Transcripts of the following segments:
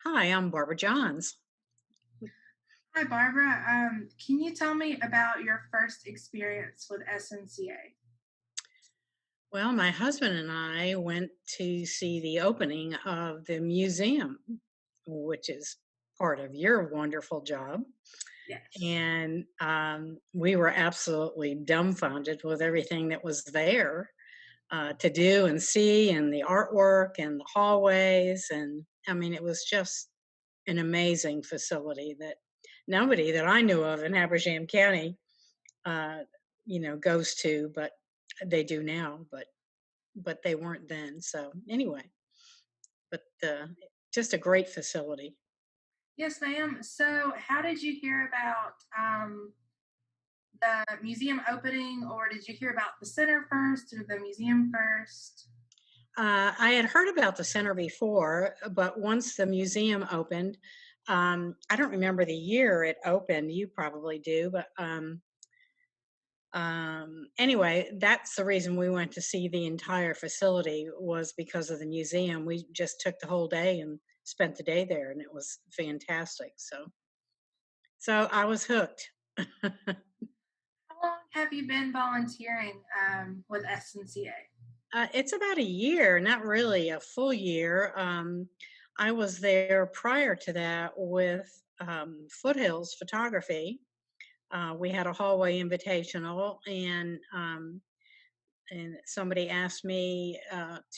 Hi, I'm Barbara Johns. Hi, Barbara. Can you tell me about your first experience with SNCA? Well, my husband and I went to see the opening of the museum, which is part of your wonderful job. Yes. And we were absolutely dumbfounded with everything that was there to do and see, and the artwork and the hallways. And I mean, it was just an amazing facility that nobody that I knew of in Habersham County, uh, goes to, but they do now. But they weren't then. So anyway, but just a great facility. Yes, ma'am. So, how did you hear about the museum opening, or did you hear about the center first or the museum first? I had heard about the center before, but once the museum opened, I don't remember the year it opened. You probably do, but anyway, that's the reason we went to see the entire facility was because of the museum. We just took the whole day and spent the day there, and it was fantastic. So I was hooked. How long have you been volunteering with SNCA? It's about a year, not really a full year. I was there prior to that with Foothills Photography. We had a hallway invitational, and somebody asked me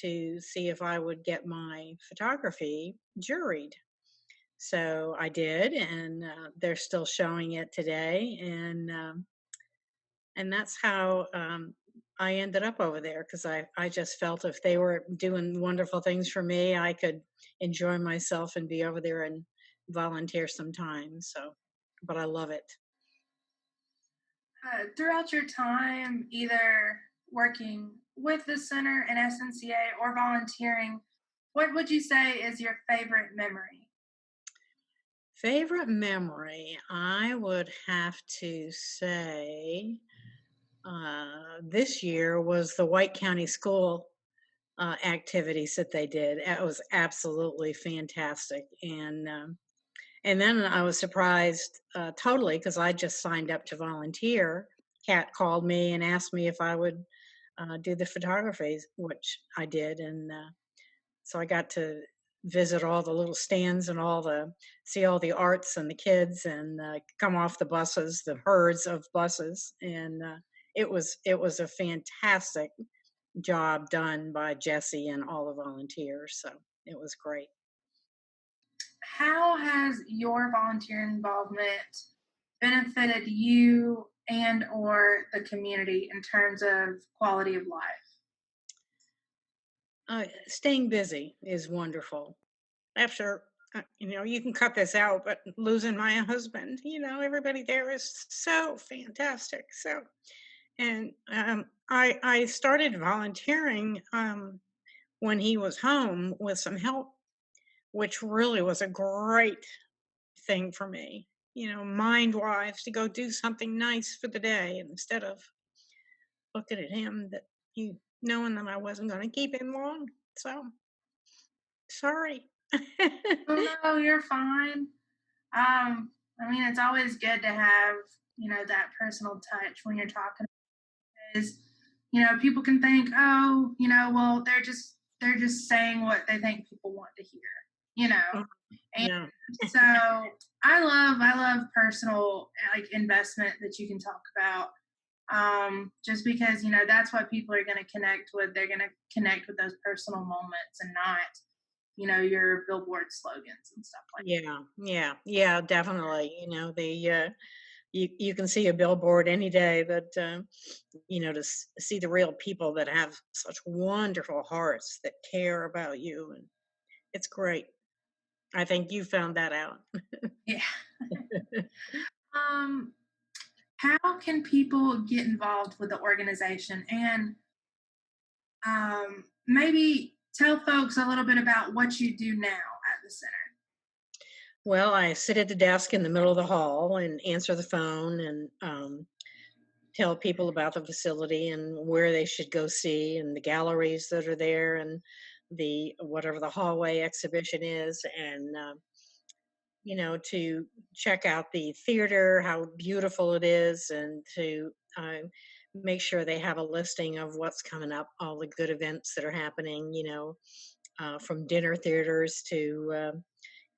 to see if I would get my photography juried. So I did, and they're still showing it today. And that's how I ended up over there because I just felt if they were doing wonderful things for me, I could enjoy myself and be over there and volunteer sometimes. So, but I love it. Throughout your time, either working with the center and SNCA or volunteering, what would you say is your favorite memory? Favorite memory, I would have to say this year was the White County School activities that they did. It was absolutely fantastic, and then I was surprised totally because I just signed up to volunteer. Kat called me and asked me if I would do the photography, which I did, and so I got to visit all the little stands and see all the arts and the kids and come off the buses, the herds of buses, and it was a fantastic job done by Jesse and all the volunteers. So it was great. How has your volunteer involvement benefited you and or the community in terms of quality of life? Staying busy is wonderful. After you can cut this out, but losing my husband, everybody there is so fantastic. So, and I started volunteering when he was home with some help, which really was a great thing for me. Mind wise, to go do something nice for the day instead of looking at him that he knowing that I wasn't going to keep him long. So sorry. Oh no, you're fine. I mean, it's always good to have, that personal touch when you're talking is, people can think, oh, well, they're just saying what they think people want to hear, you know. Oh, And yeah. so I love personal like investment that you can talk about. Just because that's what people are going to connect with. They're going to connect with those personal moments and not your billboard slogans and stuff like Yeah, yeah, yeah, definitely. You can see a billboard any day, but to see the real people that have such wonderful hearts that care about you, and it's great. I think you found that out. that. Yeah. um how can people get involved with the organization and maybe tell folks a little bit about what you do now at the center? Well, I sit at the desk in the middle of the hall and answer the phone and tell people about the facility and where they should go see and the galleries that are there and the whatever the hallway exhibition is, and to check out the theater, how beautiful it is, and to make sure they have a listing of what's coming up, all the good events that are happening, from dinner theaters to,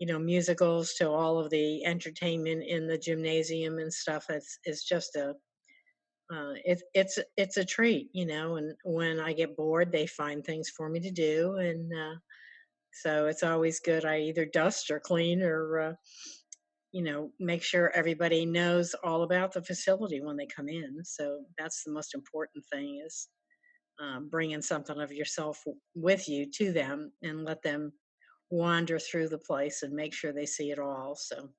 musicals to all of the entertainment in the gymnasium and stuff. It's just it's a treat, and when I get bored, they find things for me to do. And so it's always good. I either dust or clean or, make sure everybody knows all about the facility when they come in. So that's the most important thing is bringing something of yourself with you to them and let them wander through the place and make sure they see it all. So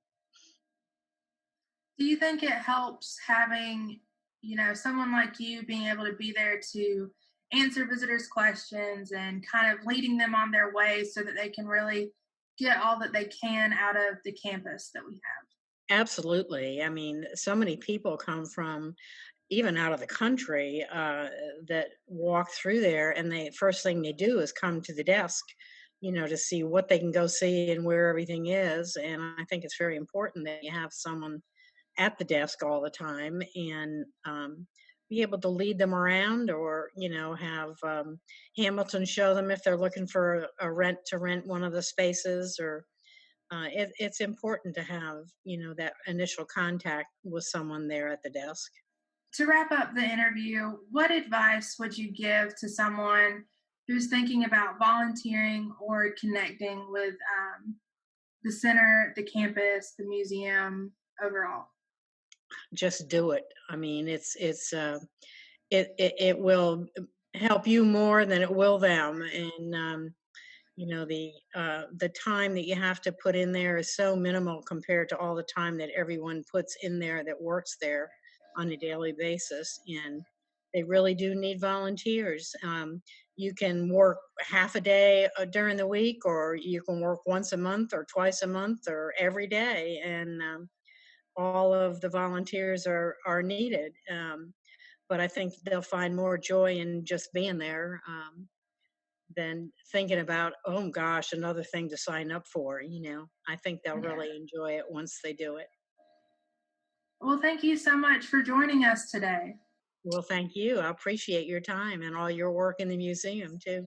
Do you think it helps having, someone like you being able to be there to answer visitors' questions and kind of leading them on their way so that they can really get all that they can out of the campus that we have? absolutely. I mean, so many people come from even out of the country that walk through there, and they first thing they do is come to the desk, to see what they can go see and where everything is. And I think it's very important that you have someone at the desk all the time and be able to lead them around, or have Hamilton show them if they're looking for a rent to rent one of the spaces, or it's important to have that initial contact with someone there at the desk. To wrap up the interview, what advice would you give to someone who's thinking about volunteering or connecting with the center, the campus, the museum overall? Just do it. I mean, it will help you more than it will them. And the time that you have to put in there is so minimal compared to all the time that everyone puts in there that works there on a daily basis. And they really do need volunteers. You can work half a day during the week, or you can work once a month or twice a month or every day. And all of the volunteers are needed. But I think they'll find more joy in just being there, than thinking about, oh gosh, another thing to sign up for. I think they'll Yeah. really enjoy it once they do it. Well, thank you so much for joining us today. Well, thank you. I appreciate your time and all your work in the museum too.